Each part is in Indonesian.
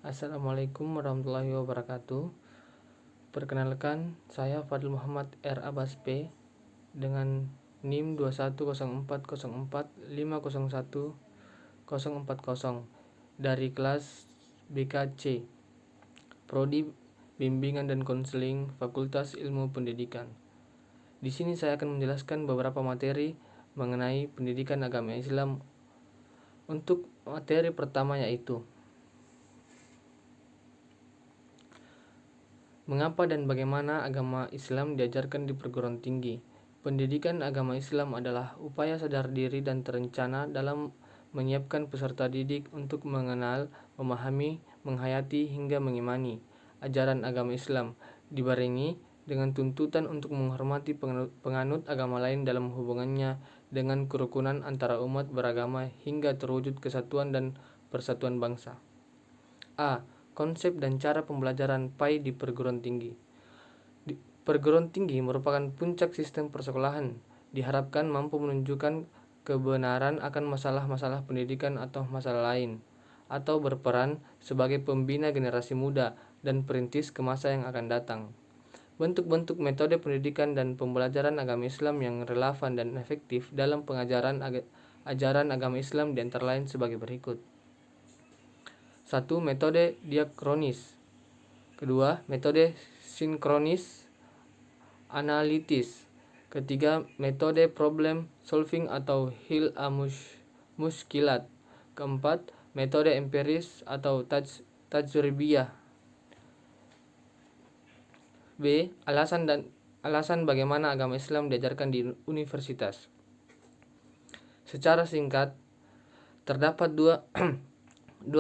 Assalamualaikum warahmatullahi wabarakatuh. Perkenalkan, saya Fadil Muhammad R. Abbas P. dengan NIM 21404050140 dari kelas BKC, Prodi Bimbingan dan Konseling Fakultas Ilmu Pendidikan. Di sini saya akan menjelaskan beberapa materi mengenai pendidikan agama Islam. Untuk materi pertama yaitu mengapa dan bagaimana agama Islam diajarkan di perguruan tinggi. Pendidikan agama Islam adalah upaya sadar diri dan terencana dalam menyiapkan peserta didik untuk mengenal, memahami, menghayati hingga mengimani ajaran agama Islam, dibarengi dengan tuntutan untuk menghormati penganut agama lain dalam hubungannya dengan kerukunan antara umat beragama hingga terwujud kesatuan dan persatuan bangsa. A. Konsep dan cara pembelajaran PAI di perguruan tinggi. Perguruan tinggi merupakan puncak sistem persekolahan, diharapkan mampu menunjukkan kebenaran akan masalah-masalah pendidikan atau masalah lain, atau berperan sebagai pembina generasi muda dan perintis ke masa yang akan datang. Bentuk-bentuk metode pendidikan dan pembelajaran agama Islam yang relevan dan efektif dalam pengajaran ajaran agama Islam di antara lain sebagai berikut. 1. Metode diakronis. 2. Metode sinkronis analitis. 3. Metode problem solving atau hil muskilat. 4. Metode empiris atau tajribiyah. B. Alasan bagaimana agama Islam diajarkan di universitas. Secara singkat, terdapat dua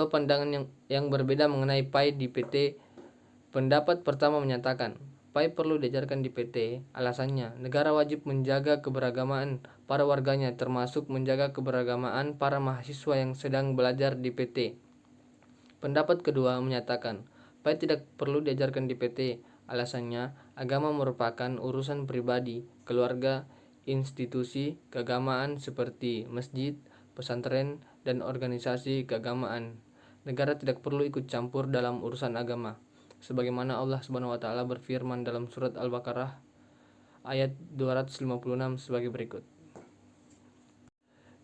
pandangan yang berbeda mengenai PAI di PT. Pendapat pertama menyatakan PAI perlu diajarkan di PT. Alasannya, negara wajib menjaga keberagaman para warganya, termasuk menjaga keberagaman para mahasiswa yang sedang belajar di PT. Pendapat kedua menyatakan PAI tidak perlu diajarkan di PT. Alasannya, agama merupakan urusan pribadi, keluarga, institusi keagamaan seperti masjid, pesantren, dan organisasi keagamaan. Negara tidak perlu ikut campur dalam urusan agama. Sebagaimana Allah Subhanahu wa taala berfirman dalam surat Al-Baqarah ayat 256 sebagai berikut.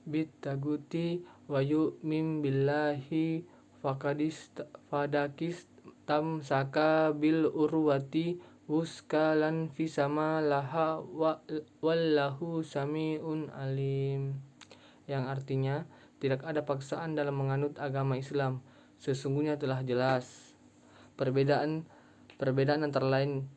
Bittaguti wa yu'min billahi fadakis tamsaka bil urwati wuskalan fisama laha wallahu sami'un alim, yang artinya tidak ada paksaan dalam menganut agama Islam, sesungguhnya telah jelas perbedaan antara lain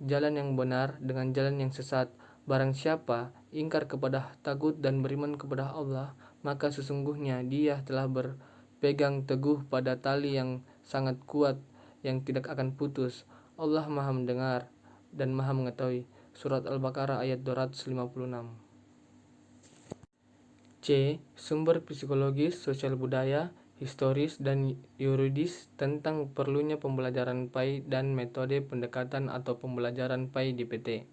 jalan yang benar dengan jalan yang sesat. Barang siapa ingkar kepada tagut dan beriman kepada Allah, maka sesungguhnya dia telah berpegang teguh pada tali yang sangat kuat yang tidak akan putus. Allah Maha mendengar dan Maha mengetahui. Surat Al-Baqarah ayat 256. C. Sumber psikologis, sosial budaya, historis, dan yuridis tentang perlunya pembelajaran PAI dan metode pendekatan atau pembelajaran PAI di PT.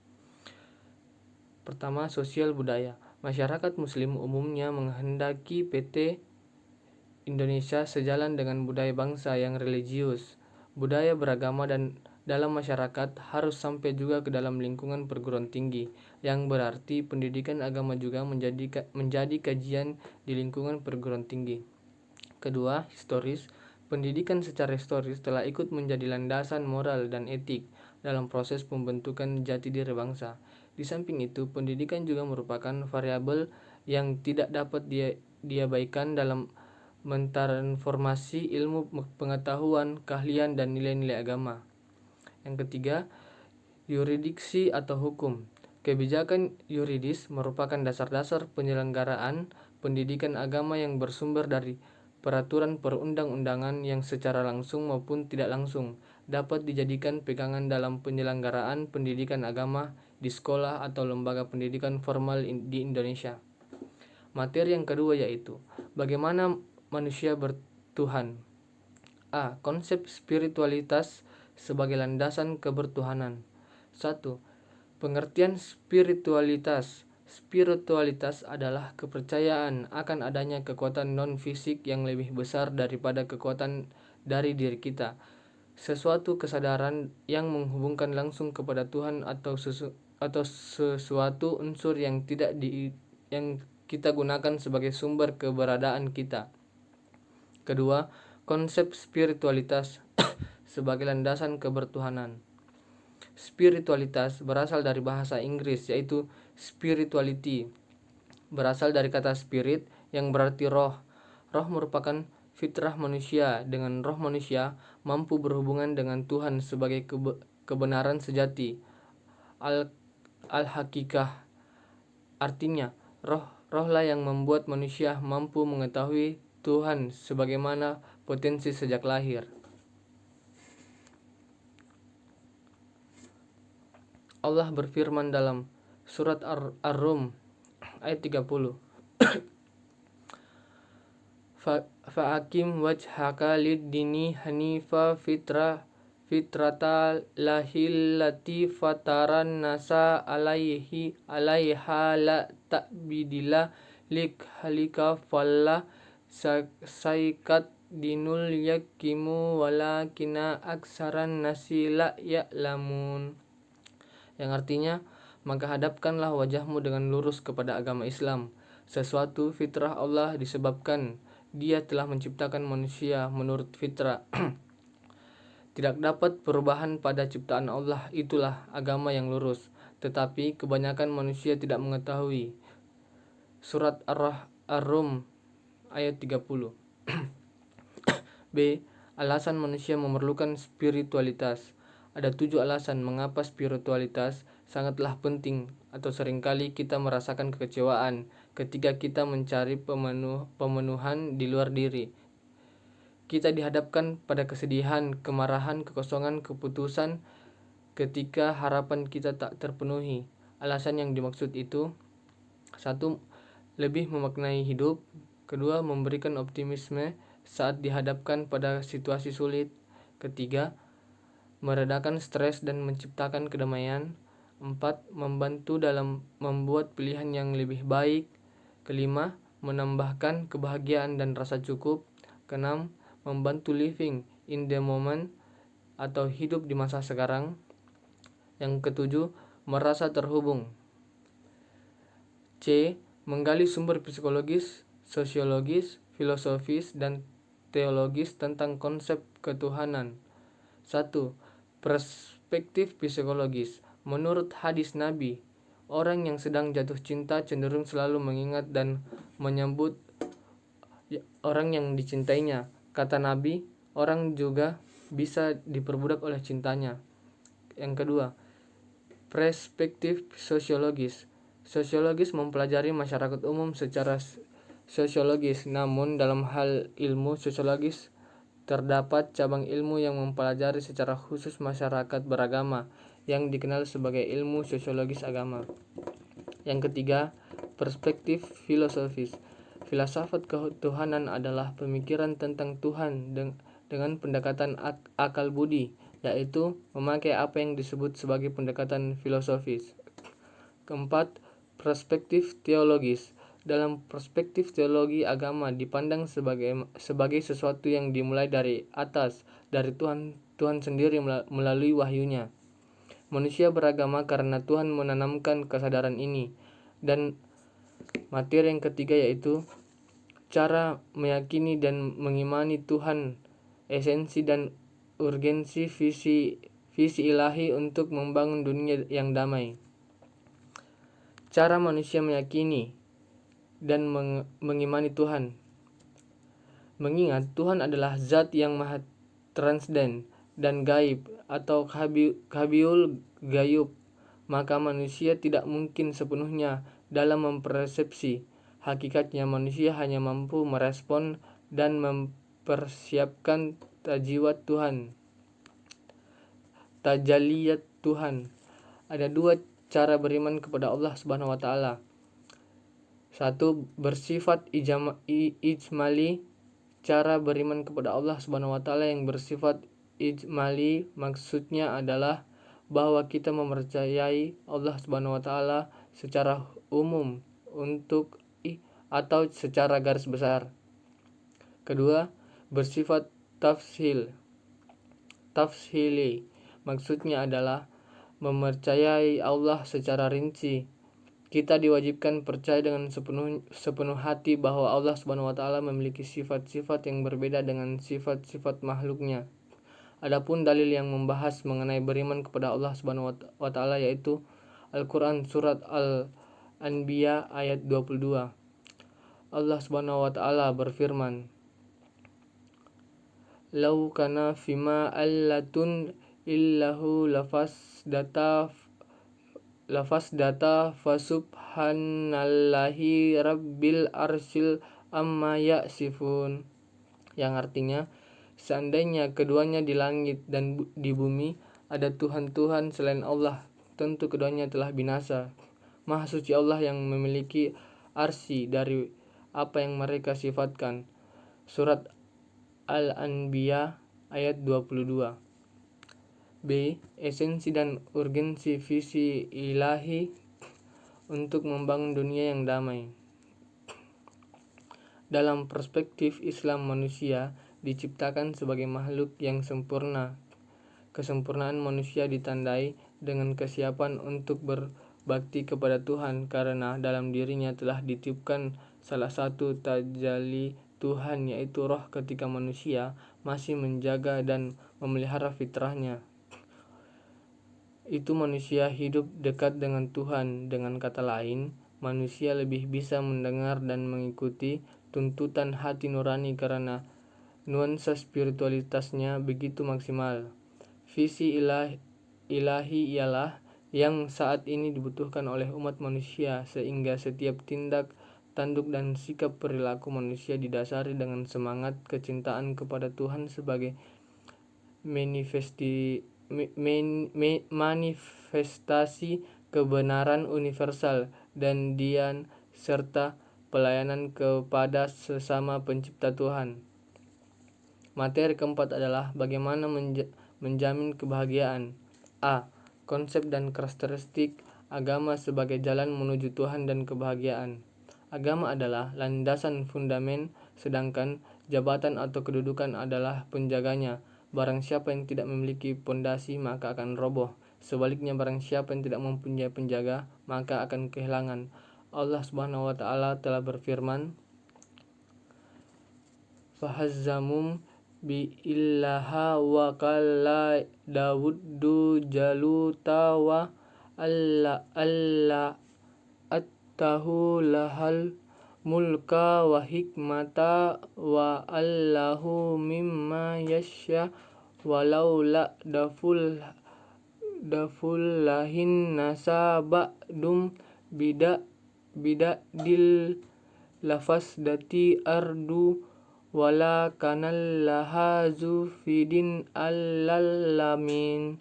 Pertama, sosial budaya. Masyarakat muslim umumnya menghendaki PT Indonesia sejalan dengan budaya bangsa yang religius. Budaya beragama dan dalam masyarakat harus sampai juga ke dalam lingkungan perguruan tinggi, yang berarti pendidikan agama juga menjadi kajian di lingkungan perguruan tinggi. Kedua, historis. Pendidikan secara historis telah ikut menjadi landasan moral dan etik dalam proses pembentukan jati diri bangsa. Di samping itu, pendidikan juga merupakan variabel yang tidak dapat diabaikan dalam mentransformasi ilmu pengetahuan, keahlian, dan nilai-nilai agama. Yang ketiga, yuridiksi atau hukum. Kebijakan yuridis merupakan dasar-dasar penyelenggaraan pendidikan agama yang bersumber dari peraturan perundang-undangan yang secara langsung maupun tidak langsung dapat dijadikan pegangan dalam penyelenggaraan pendidikan agama di sekolah atau lembaga pendidikan formal di Indonesia. Materi yang kedua yaitu bagaimana manusia bertuhan. A. Konsep spiritualitas sebagai landasan kebertuhanan. 1. Pengertian spiritualitas. Spiritualitas adalah kepercayaan akan adanya kekuatan non-fisik yang lebih besar daripada kekuatan dari diri kita, sesuatu kesadaran yang menghubungkan langsung kepada Tuhan atau sesuatu unsur yang yang kita gunakan sebagai sumber keberadaan kita. Kedua, konsep spiritualitas sebagai landasan kebertuhanan. Spiritualitas berasal dari bahasa Inggris yaitu spirituality. Berasal dari kata spirit yang berarti roh. Roh merupakan fitrah manusia. Dengan roh manusia mampu berhubungan dengan Tuhan sebagai kebenaran sejati. Al-hakikah artinya rohlah yang membuat manusia mampu mengetahui Tuhan sebagaimana potensi sejak lahir. Allah berfirman dalam surat Ar-Rum ayat 30. Fa'akim wajhaka lid-dini hanifa fitrata lahillati fataran nasa alaiha la ta'bidila halika falla saikat dinul yakimu walakina aksaran nasi la ya'lamun, yang artinya, maka hadapkanlah wajahmu dengan lurus kepada agama Islam. Sesuatu fitrah Allah disebabkan Dia telah menciptakan manusia menurut fitrah. Tidak dapat perubahan pada ciptaan Allah, itulah agama yang lurus. Tetapi kebanyakan manusia tidak mengetahui. Surat Ar-Rum ayat 30. B. Alasan manusia memerlukan spiritualitas. Ada 7 alasan mengapa spiritualitas sangatlah penting atau seringkali kita merasakan kekecewaan ketika kita mencari pemenuhan di luar diri. Kita dihadapkan pada kesedihan, kemarahan, kekosongan, keputusan ketika harapan kita tak terpenuhi. Alasan yang dimaksud itu: 1. Lebih memaknai hidup. 2. Memberikan optimisme saat dihadapkan pada situasi sulit. 3. Meredakan stres dan menciptakan kedamaian. 4. Membantu dalam membuat pilihan yang lebih baik. 5. Menambahkan kebahagiaan dan rasa cukup. 6. Membantu living in the moment atau hidup di masa sekarang. Yang 7. Merasa terhubung. C. Menggali sumber psikologis, sosiologis, filosofis, dan teologis tentang konsep ketuhanan. 1. Perspektif psikologis. Menurut hadis Nabi, orang yang sedang jatuh cinta cenderung selalu mengingat dan menyambut orang yang dicintainya. Kata Nabi, orang juga bisa diperbudak oleh cintanya. Yang kedua, perspektif sosiologis. Sosiologis mempelajari masyarakat umum secara sosiologis, namun dalam hal ilmu sosiologis terdapat cabang ilmu yang mempelajari secara khusus masyarakat beragama yang dikenal sebagai ilmu sosiologis agama. Yang ketiga, perspektif filosofis. Filsafat ketuhanan adalah pemikiran tentang Tuhan dengan pendekatan akal budi, yaitu memakai apa yang disebut sebagai pendekatan filosofis. Keempat, perspektif teologis. Dalam perspektif teologi, agama dipandang sebagai sesuatu yang dimulai dari atas, dari Tuhan sendiri melalui wahyunya. Manusia beragama karena Tuhan menanamkan kesadaran ini. Dan materi yang ketiga yaitu cara meyakini dan mengimani Tuhan, esensi dan urgensi visi ilahi untuk membangun dunia yang damai. Cara manusia meyakini dan mengimani Tuhan. Mengingat Tuhan adalah zat yang maha transden dan gaib atau khabiul gayub, maka manusia tidak mungkin sepenuhnya dalam mempersepsi hakikatnya. Manusia hanya mampu merespon dan mempersiapkan tajiwat Tuhan, tajaliyat Tuhan. Ada 2 cara beriman kepada Allah Subhanahu wa taala. 1. Bersifat ijmali. Cara beriman kepada Allah Subhanahu wa taala yang bersifat ijmali maksudnya adalah bahwa kita mempercayai Allah Subhanahu wa taala secara umum atau secara garis besar. Kedua, bersifat tafsili. Maksudnya adalah mempercayai Allah secara rinci. Kita diwajibkan percaya dengan sepenuh hati bahwa Allah Subhanahu wa taala memiliki sifat-sifat yang berbeda dengan sifat-sifat makhluknya. Adapun dalil yang membahas mengenai beriman kepada Allah Subhanahu wa taala yaitu Al-Qur'an surat Al-Anbiya ayat 22. Allah Subhanahu wa taala berfirman, "Lau kana fima allatun illahu lafasdata fasubhanallahi rabbil arsyil amma yasifun." Yang artinya, seandainya keduanya di langit dan di bumi ada Tuhan-Tuhan selain Allah, tentu keduanya telah binasa. Maha suci Allah yang memiliki arsy dari apa yang mereka sifatkan. Surat Al-Anbiya ayat 22. B. Esensi dan urgensi visi ilahi untuk membangun dunia yang damai. Dalam perspektif Islam, manusia diciptakan sebagai makhluk yang sempurna. Kesempurnaan manusia ditandai dengan kesiapan untuk berbakti kepada Tuhan karena dalam dirinya telah ditiupkan salah satu tajalli Tuhan, yaitu roh ketika manusia masih menjaga dan memelihara fitrahnya. Itu manusia hidup dekat dengan Tuhan. Dengan kata lain, manusia lebih bisa mendengar dan mengikuti tuntutan hati nurani karena nuansa spiritualitasnya begitu maksimal. Visi ilahi ialah yang saat ini dibutuhkan oleh umat manusia, sehingga setiap tindak tanduk dan sikap perilaku manusia didasari dengan semangat kecintaan kepada Tuhan sebagai manifestasi kebenaran universal dan dian serta pelayanan kepada sesama pencipta Tuhan. Materi keempat adalah bagaimana menjamin kebahagiaan. A. Konsep dan karakteristik agama sebagai jalan menuju Tuhan dan kebahagiaan. Agama adalah landasan fundamen, sedangkan jabatan atau kedudukan adalah penjaganya. Barang siapa yang tidak memiliki pondasi maka akan roboh. Sebaliknya, barang siapa yang tidak mempunyai penjaga maka akan kehilangan. Allah Subhanahu wa taala telah berfirman, "Fahazzamum bi illaha wa qala Dawuddu jaluta wa alla attahu lahal mulka wa hikmata wa allahu mimma yasya walaula dafullahin nasa ba'dum bidadil lafasdati ardu wala kanal lahazu fidin allalamin."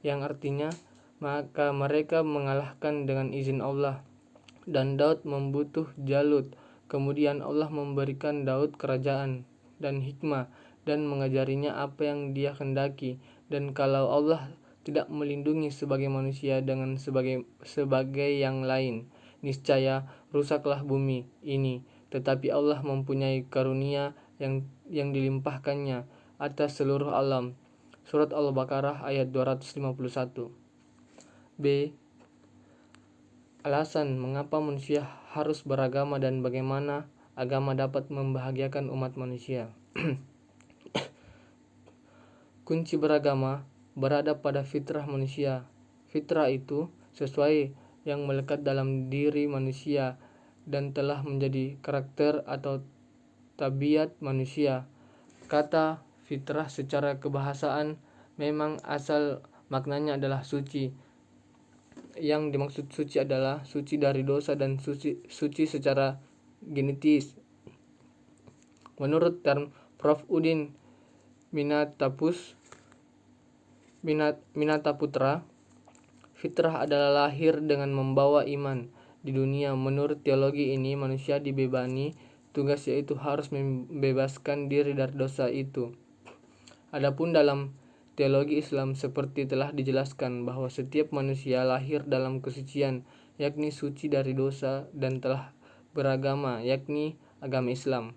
Yang artinya, maka mereka mengalahkan dengan izin Allah, dan Daud membutuh Jalut. Kemudian Allah memberikan Daud kerajaan dan hikmah dan mengajarinya apa yang dia kehendaki. Dan kalau Allah tidak melindungi sebagai manusia dengan sebagai yang lain, niscaya rusaklah bumi ini. Tetapi Allah mempunyai karunia yang dilimpahkannya atas seluruh alam. Surat Al-Baqarah ayat 251. B. Alasan mengapa manusia harus beragama dan bagaimana agama dapat membahagiakan umat manusia. Kunci beragama berada pada fitrah manusia. Fitrah itu sesuai yang melekat dalam diri manusia dan telah menjadi karakter atau tabiat manusia. Kata fitrah secara kebahasaan memang asal maknanya adalah suci. Yang dimaksud suci adalah suci dari dosa dan suci secara genetis. Menurut term Prof. Udin Minataputra, fitrah adalah lahir dengan membawa iman di dunia. Menurut teologi ini, manusia dibebani tugas yaitu harus membebaskan diri dari dosa itu. Adapun dalam teologi Islam, seperti telah dijelaskan bahwa setiap manusia lahir dalam kesucian, yakni suci dari dosa dan telah beragama, yakni agama Islam.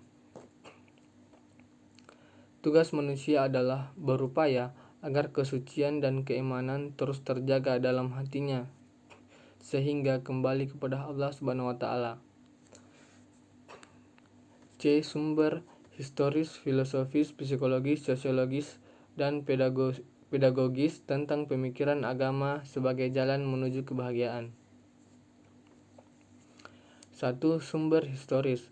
Tugas manusia adalah berupaya agar kesucian dan keimanan terus terjaga dalam hatinya sehingga kembali kepada Allah Subhanahu wa taala. C. Sumber historis, filosofis, psikologis, sosiologis, dan pedagogis tentang pemikiran agama sebagai jalan menuju kebahagiaan. 1. Sumber historis.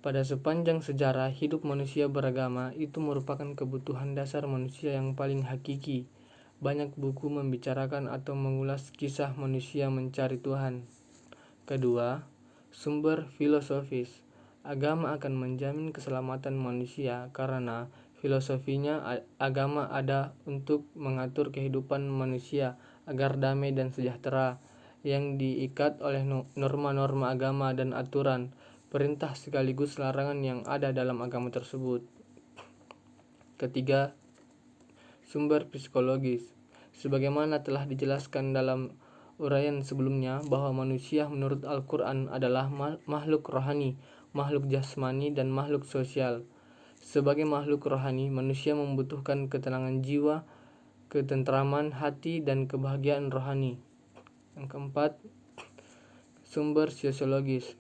Pada sepanjang sejarah hidup manusia beragama, itu merupakan kebutuhan dasar manusia yang paling hakiki. Banyak buku membicarakan atau mengulas kisah manusia mencari Tuhan. Kedua, sumber filosofis. Agama akan menjamin keselamatan manusia karena filosofinya agama ada untuk mengatur kehidupan manusia agar damai dan sejahtera, yang diikat oleh norma-norma agama dan aturan, perintah sekaligus larangan yang ada dalam agama tersebut. Ketiga, sumber psikologis. Sebagaimana telah dijelaskan dalam uraian sebelumnya bahwa manusia menurut Al-Quran adalah makhluk rohani, makhluk jasmani, dan makhluk sosial. Sebagai makhluk rohani, manusia membutuhkan ketenangan jiwa, ketentraman hati, dan kebahagiaan rohani. Yang keempat, sumber sosiologis.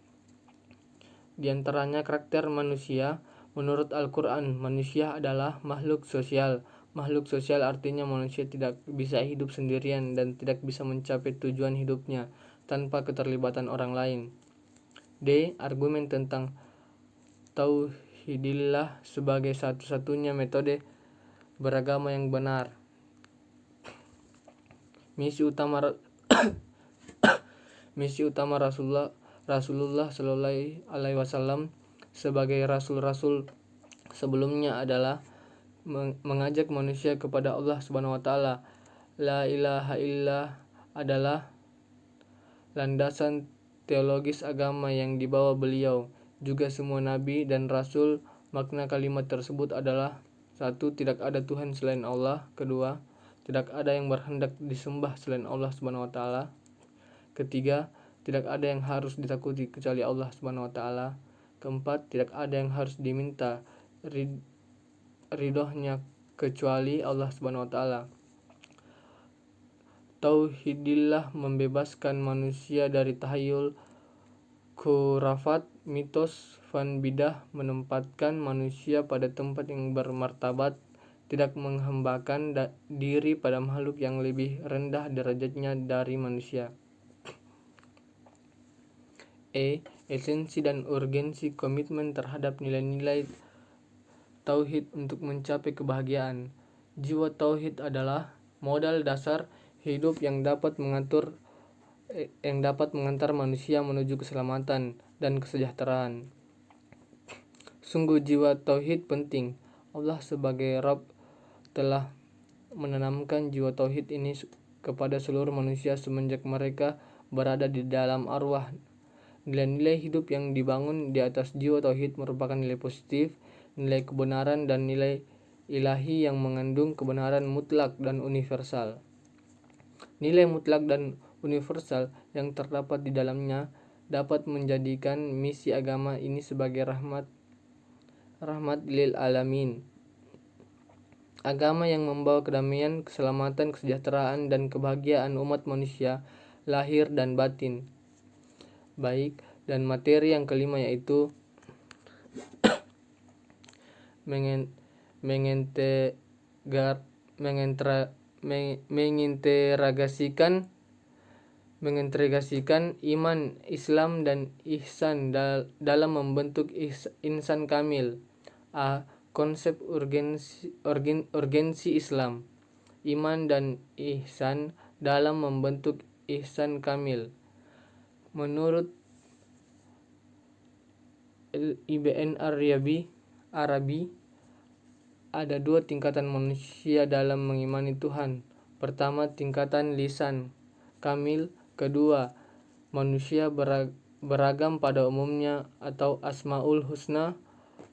Di antaranya karakter manusia. Menurut Al-Quran, manusia adalah makhluk sosial. Makhluk sosial artinya manusia tidak bisa hidup sendirian dan tidak bisa mencapai tujuan hidupnya tanpa keterlibatan orang lain. D. Argumen tentang tauhidillah sebagai satu-satunya metode beragama yang benar. Misi utama Rasulullah Shallallahu Alaihi Wasallam sebagai rasul-rasul sebelumnya adalah mengajak manusia kepada Allah Subhanahu wa taala. La ilaha illallah adalah landasan teologis agama yang dibawa beliau. Juga semua nabi dan rasul. Makna kalimat tersebut adalah: 1. Tidak ada Tuhan selain Allah. 2. Tidak ada yang berhendak disembah selain Allah Subhanahu wa taala. 3. Tidak ada yang harus ditakuti kecuali Allah Subhanahu wa taala. 4. Tidak ada yang harus diminta ridhonya kecuali Allah Subhanahu wa taala. Tauhidillah membebaskan manusia dari tahayul, khurafat, mitos, fan bidah, menempatkan manusia pada tempat yang bermartabat, tidak menghambakan diri pada makhluk yang lebih rendah derajatnya dari manusia. Esensi dan urgensi komitmen terhadap nilai-nilai tauhid untuk mencapai kebahagiaan. Jiwa tauhid adalah modal dasar hidup yang dapat mengantar manusia menuju keselamatan dan kesejahteraan. Sungguh jiwa tauhid penting. Allah sebagai Rabb telah menanamkan jiwa tauhid ini kepada seluruh manusia semenjak mereka berada di dalam arwah. Nilai-nilai hidup yang dibangun di atas jiwa tauhid merupakan nilai positif, nilai kebenaran, dan nilai ilahi yang mengandung kebenaran mutlak dan universal. Nilai mutlak dan universal yang terdapat di dalamnya dapat menjadikan misi agama ini sebagai rahmat lil alamin. Agama yang membawa kedamaian, keselamatan, kesejahteraan, dan kebahagiaan umat manusia lahir dan batin, baik dan materi. Yang kelima yaitu mengintegrasikan iman, Islam, dan ihsan dalam membentuk insan kamil. Konsep urgensi Islam, iman, dan ihsan dalam membentuk ihsan kamil. Menurut Ibn Arabi, ada dua tingkatan manusia dalam mengimani Tuhan. Pertama, tingkatan lisan kamil. Kedua, manusia beragam pada umumnya atau Asmaul Husna.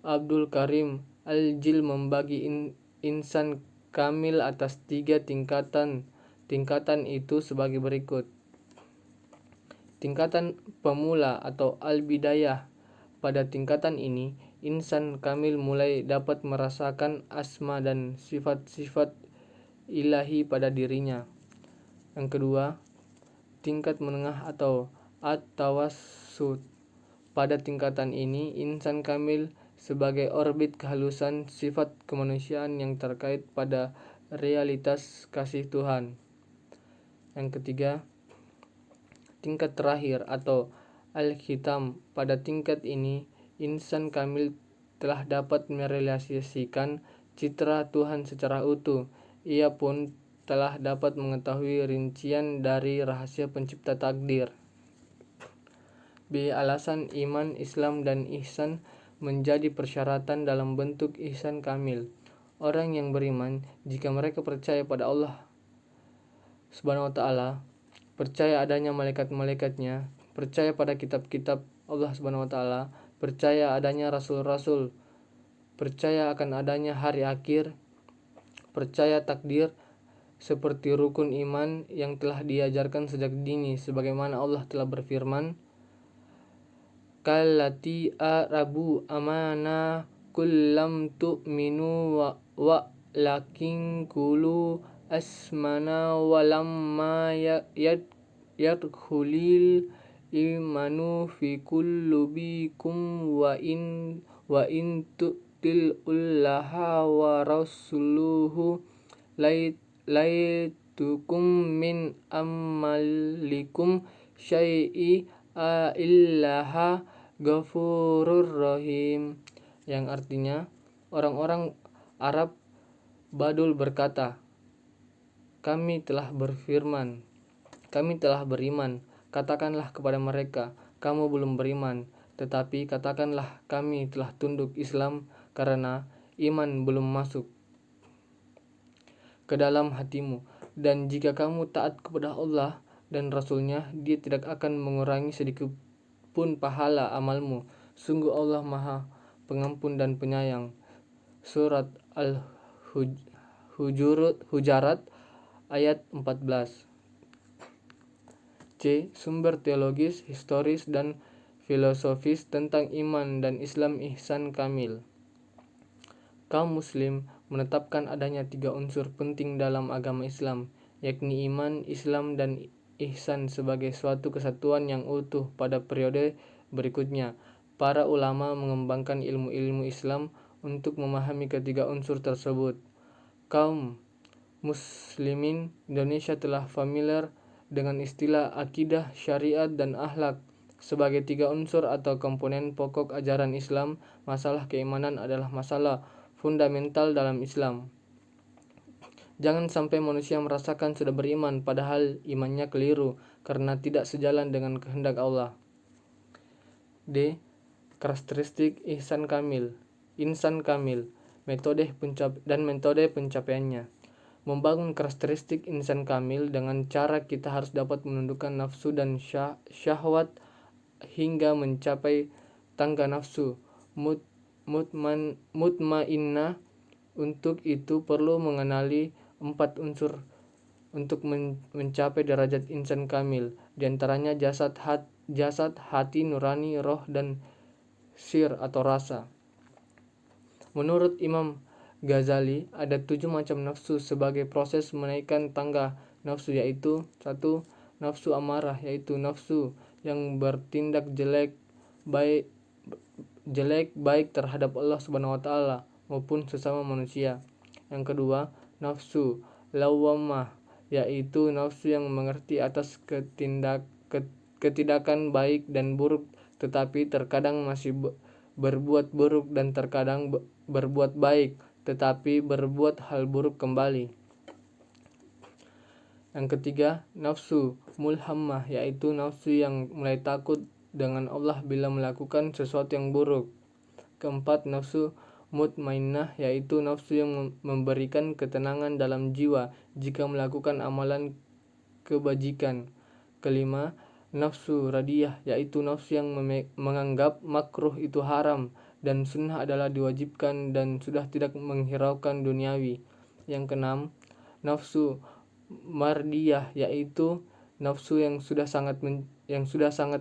Abdul Karim Al-Jil membagi insan kamil atas 3 tingkatan. Tingkatan itu sebagai berikut. Tingkatan pemula atau al-bidayah. Pada tingkatan ini, insan kamil mulai dapat merasakan asma dan sifat-sifat ilahi pada dirinya. Yang kedua, tingkat menengah atau at-tawassut. Pada tingkatan ini, insan kamil sebagai orbit kehalusan sifat kemanusiaan yang terkait pada realitas kasih Tuhan. Yang ketiga, tingkat terakhir atau al-khitam. Pada tingkat ini, insan kamil telah dapat merealisasikan citra Tuhan secara utuh. Ia pun telah dapat mengetahui rincian dari rahasia pencipta takdir. B. Alasan iman, Islam, dan ihsan menjadi persyaratan dalam bentuk ihsan kamil. Orang yang beriman, jika mereka percaya pada Allah Subhanahu wa ta'ala, percaya adanya malaikat-malaikatnya, percaya pada kitab-kitab Allah Subhanahu wa ta'ala, percaya adanya rasul-rasul, percaya akan adanya hari akhir, percaya takdir, seperti rukun iman yang telah diajarkan sejak dini, sebagaimana Allah telah berfirman, kallati arabu amana kullam tu'minu wa lakin kulu asmana walamma yadkhulil imanu fi kullubikum wa in tu'til ullaha wa rasuluhu laitukum min amalikum syai'i illaha ghafurur rahim, yang artinya orang-orang Arab Badul berkata, kami telah beriman. Katakanlah kepada mereka, kamu belum beriman, tetapi katakanlah kami telah tunduk Islam, karena iman belum masuk ke dalam hatimu. Dan jika kamu taat kepada Allah dan Rasulnya, Dia tidak akan mengurangi sedikit pun pahala amalmu. Sungguh Allah Maha Pengampun dan Penyayang. Surat Al-Hujarat ayat 14. C. Sumber teologis, historis, dan filosofis tentang iman dan Islam ihsan kamil. Kaum muslim menetapkan adanya 3 unsur penting dalam agama Islam, yakni iman, Islam, dan ihsan sebagai suatu kesatuan yang utuh. Pada periode berikutnya, para ulama mengembangkan ilmu-ilmu Islam untuk memahami ketiga unsur tersebut. Kaum muslimin Indonesia telah familiar dengan istilah akidah, syariat, dan akhlak sebagai 3 unsur atau komponen pokok ajaran Islam. Masalah keimanan adalah masalah fundamental dalam Islam. Jangan sampai manusia merasakan sudah beriman padahal imannya keliru karena tidak sejalan dengan kehendak Allah. D. Karakteristik insan kamil, metode pencapaiannya. Membangun karakteristik insan kamil dengan cara kita harus dapat menundukkan nafsu dan syahwat hingga mencapai tangga nafsu mutmainnah. Untuk itu perlu mengenali 4 unsur untuk mencapai derajat insan kamil, diantaranya jasad, hati, nurani, roh, dan sir atau rasa. Menurut Imam Ghazali, ada 7 macam nafsu sebagai proses menaikkan tangga nafsu, yaitu 1. Nafsu amarah, yaitu nafsu yang bertindak jelek baik terhadap Allah Subhanahu wa ta'ala maupun sesama manusia. Yang kedua, nafsu lawwamah, yaitu nafsu yang mengerti atas ketidakan baik dan buruk, tetapi terkadang masih berbuat buruk, dan terkadang berbuat baik tetapi berbuat hal buruk kembali. Yang ketiga, nafsu mulhammah, yaitu nafsu yang mulai takut dengan Allah bila melakukan sesuatu yang buruk. Keempat, nafsu mutmainnah, yaitu nafsu yang memberikan ketenangan dalam jiwa jika melakukan amalan kebajikan. Kelima, nafsu radiyah, yaitu nafsu yang menganggap makruh itu haram dan sunnah adalah diwajibkan dan sudah tidak menghiraukan duniawi. Yang keenam, nafsu mardiyah, yaitu nafsu yang sudah sangat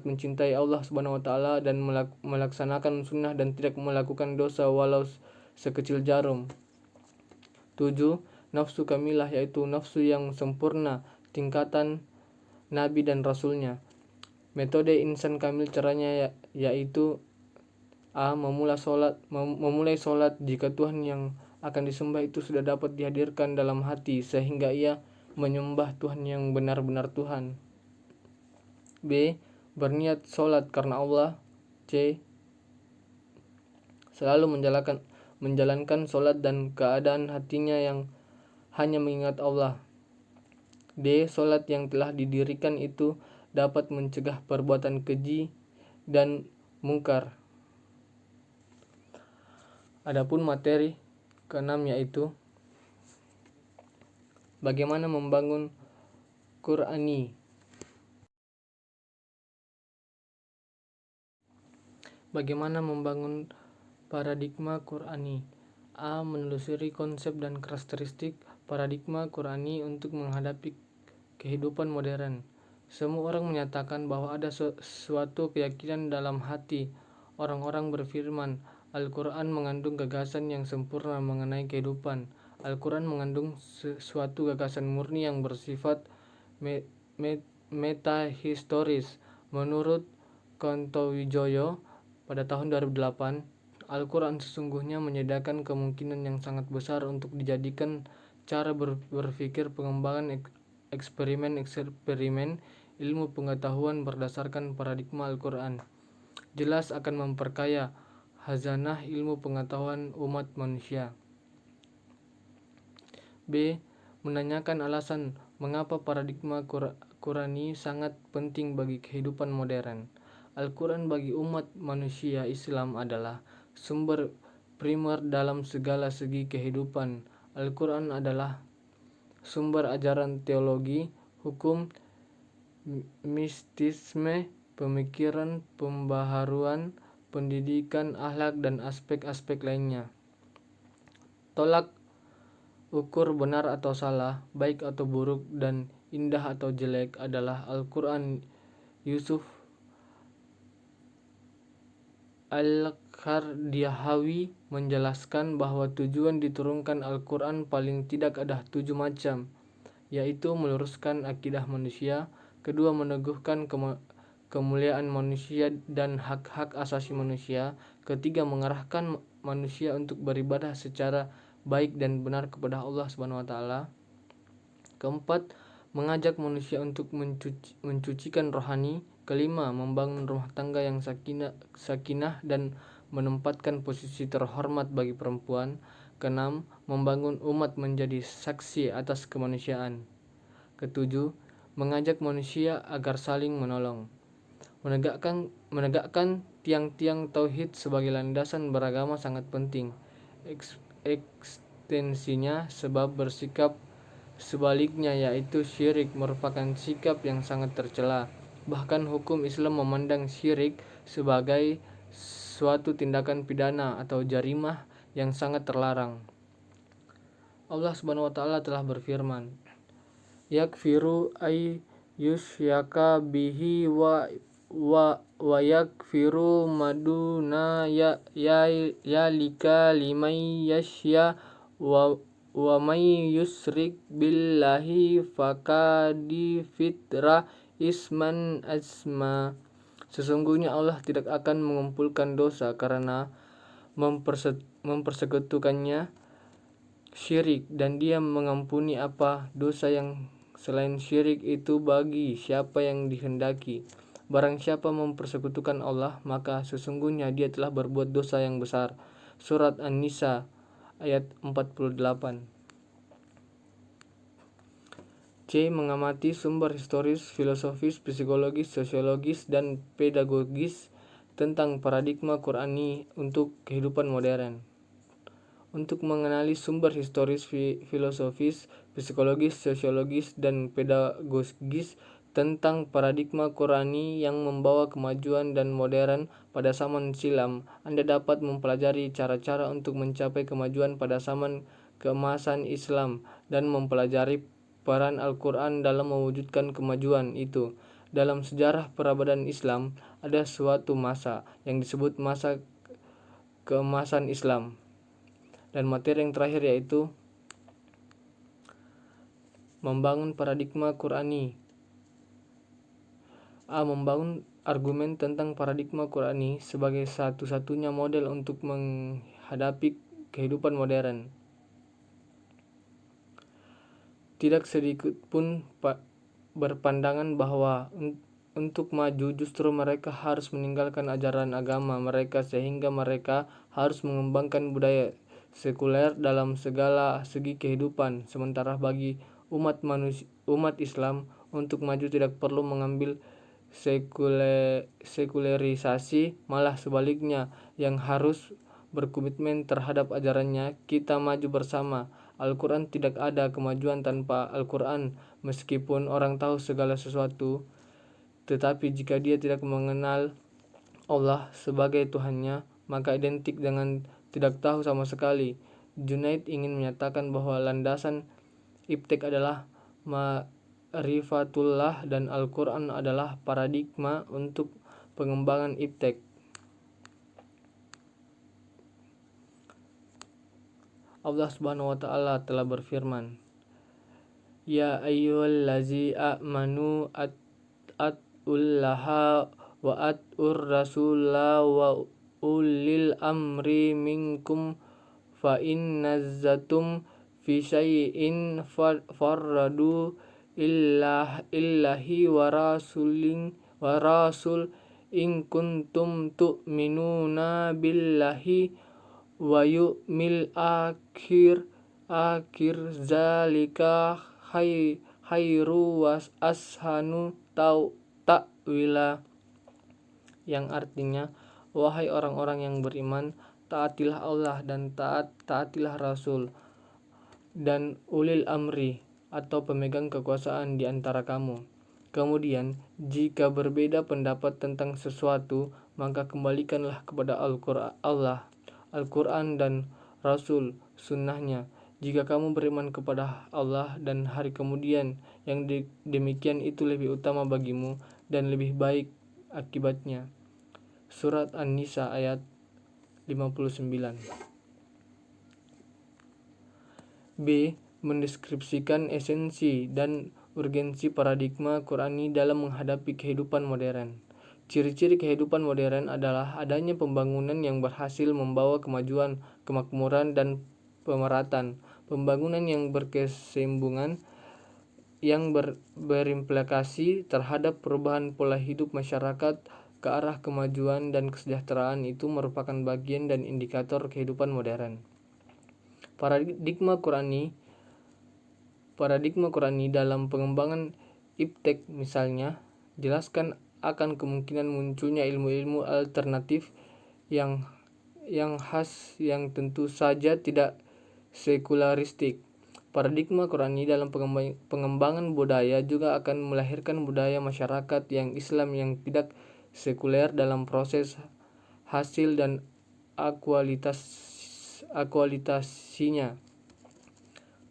mencintai Allah Subhanahu wa taala dan melaksanakan sunnah dan tidak melakukan dosa walau sekecil jarum. 7. Nafsu kamilah, yaitu nafsu yang sempurna, tingkatan nabi dan rasulnya. Metode insan kamil caranya yaitu A. Memulai solat jika Tuhan yang akan disembah itu sudah dapat dihadirkan dalam hati sehingga ia menyembah Tuhan yang benar-benar Tuhan. B. Berniat solat karena Allah. C. Selalu menjalankan solat dan keadaan hatinya yang hanya mengingat Allah. D. Solat yang telah didirikan itu dapat mencegah perbuatan keji dan mungkar. Adapun materi keenam yaitu bagaimana membangun Qur'ani. Bagaimana membangun paradigma Qur'ani? A. Menelusuri konsep dan karakteristik paradigma Qur'ani untuk menghadapi kehidupan modern. Semua orang menyatakan bahwa ada suatu keyakinan dalam hati. Orang-orang berfirman, Al-Quran mengandung gagasan yang sempurna mengenai kehidupan. Al-Quran mengandung suatu gagasan murni yang bersifat metahistoris. Menurut Kontowijoyo pada tahun 2008, Al-Quran sesungguhnya menyediakan kemungkinan yang sangat besar untuk dijadikan cara berpikir pengembangan eksperimen ilmu pengetahuan berdasarkan paradigma Al-Quran. Jelas akan memperkaya khazanah ilmu pengetahuan umat manusia. B. Menanyakan alasan mengapa paradigma Qurani sangat penting bagi kehidupan modern. Al-Quran bagi umat manusia Islam adalah sumber primer dalam segala segi kehidupan. Al-Quran adalah sumber ajaran teologi, hukum, mistisme, pemikiran, pembaharuan, pendidikan, akhlak, dan aspek-aspek lainnya. Tolak ukur benar atau salah, baik atau buruk, dan indah atau jelek adalah Al-Quran. Yusuf Al-Qardiyahawi menjelaskan bahwa tujuan diturunkan Al-Quran paling tidak ada 7 macam, yaitu meluruskan akidah manusia, kedua meneguhkan kemuliaan manusia dan hak-hak asasi manusia, ketiga mengarahkan manusia untuk beribadah secara baik dan benar kepada Allah Subhanahu wa taala. Keempat, mengajak manusia untuk mencucikan rohani. Kelima, membangun rumah tangga yang sakinah dan menempatkan posisi terhormat bagi perempuan. Keenam, membangun umat menjadi saksi atas kemanusiaan. Ketujuh, mengajak manusia agar saling menolong. Menegakkan tiang-tiang tauhid sebagai landasan beragama sangat penting. Ekstensinya sebab bersikap sebaliknya, yaitu syirik, merupakan sikap yang sangat tercela. Bahkan hukum Islam memandang syirik sebagai suatu tindakan pidana atau jarimah yang sangat terlarang. Allah Subhanahu wa taala telah berfirman, yakfiru ay yusyraka bihi wa yakfiru maduna yalika liman yasya wa may yusrik billahi faqadi fitra isman asma. Sesungguhnya Allah tidak akan mengumpulkan dosa karena mempersekutukannya syirik, dan Dia mengampuni apa dosa yang selain syirik itu bagi siapa yang dikehendaki. Barang siapa mempersekutukan Allah, maka sesungguhnya dia telah berbuat dosa yang besar. Surat An-Nisa ayat 48. C. Mengamati sumber historis, filosofis, psikologis, sosiologis, dan pedagogis tentang paradigma Qur'ani untuk kehidupan modern. Untuk mengenali sumber historis, filosofis, psikologis, sosiologis, dan pedagogis tentang paradigma Qur'ani yang membawa kemajuan dan modern pada zaman silam, Anda dapat mempelajari cara-cara untuk mencapai kemajuan pada zaman keemasan Islam dan mempelajari peran Al-Quran dalam mewujudkan kemajuan itu. Dalam sejarah peradaban Islam, ada suatu masa yang disebut masa keemasan Islam. Dan materi yang terakhir yaitu membangun paradigma Qurani. Membangun argumen tentang paradigma Qurani sebagai satu-satunya model untuk menghadapi kehidupan modern. Tidak sedikit pun berpandangan bahwa untuk maju justru mereka harus meninggalkan ajaran agama mereka sehingga mereka harus mengembangkan budaya sekuler dalam segala segi kehidupan. Sementara bagi umat Islam untuk maju tidak perlu mengambil sekulerisasi, malah sebaliknya yang harus berkomitmen terhadap ajarannya. Kita maju bersama. Al-Quran tidak ada kemajuan tanpa Al-Quran. Meskipun orang tahu segala sesuatu, tetapi jika dia tidak mengenal Allah sebagai Tuhannya, maka identik dengan tidak tahu sama sekali. Junaid ingin menyatakan bahwa landasan iptek adalah ma'rifatullah dan Al-Quran adalah paradigma untuk pengembangan iptek. Allah Subhanahu wa taala telah berfirman, Ya ayyuhallazi amanu at'ullaha wa at'ur rasulah wa ulil amri minkum fa innazatum fi syai'in farradu illahi wa rasul in kuntum tu'minuna billahi wa yu'mil akhir zalika khairu was ashanu ta'wila, yang artinya, wahai orang-orang yang beriman, taatilah Allah dan taatilah Rasul dan ulil amri atau pemegang kekuasaan di antara kamu. Kemudian, jika berbeda pendapat tentang sesuatu, maka kembalikanlah kepada Al-Quran dan Rasul, sunnahnya. Jika kamu beriman kepada Allah dan hari kemudian, yang demikian itu lebih utama bagimu dan lebih baik akibatnya. Surat An-Nisa ayat 59. B. Mendeskripsikan esensi dan urgensi paradigma Qurani dalam menghadapi kehidupan modern. Ciri-ciri kehidupan modern adalah adanya pembangunan yang berhasil membawa kemajuan, kemakmuran, dan pemeratan. Pembangunan yang berkesinambungan yang berimplikasi terhadap perubahan pola hidup masyarakat ke arah kemajuan dan kesejahteraan itu merupakan bagian dan indikator kehidupan modern. Paradigma Qurani dalam pengembangan iptek misalnya jelaskan akan kemungkinan munculnya ilmu-ilmu alternatif yang khas yang tentu saja tidak sekularistik. Paradigma Qurani dalam pengembangan budaya juga akan melahirkan budaya masyarakat yang Islam yang tidak sekuler dalam proses hasil dan akualitasinya.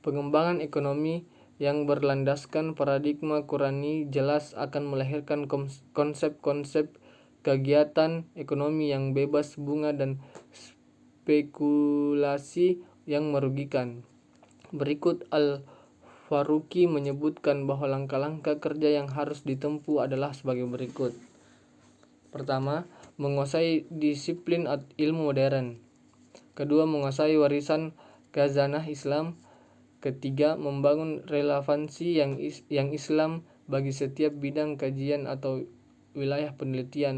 Pengembangan ekonomi yang berlandaskan paradigma Qurani jelas akan melahirkan konsep-konsep kegiatan ekonomi yang bebas bunga dan spekulasi yang merugikan. Berikut Al-Faruqi menyebutkan bahwa langkah-langkah kerja yang harus ditempuh adalah sebagai berikut. Pertama, menguasai disiplin ilmu modern. Kedua, menguasai warisan khazanah Islam. Ketiga, membangun relevansi yang Islam bagi setiap bidang kajian atau wilayah penelitian.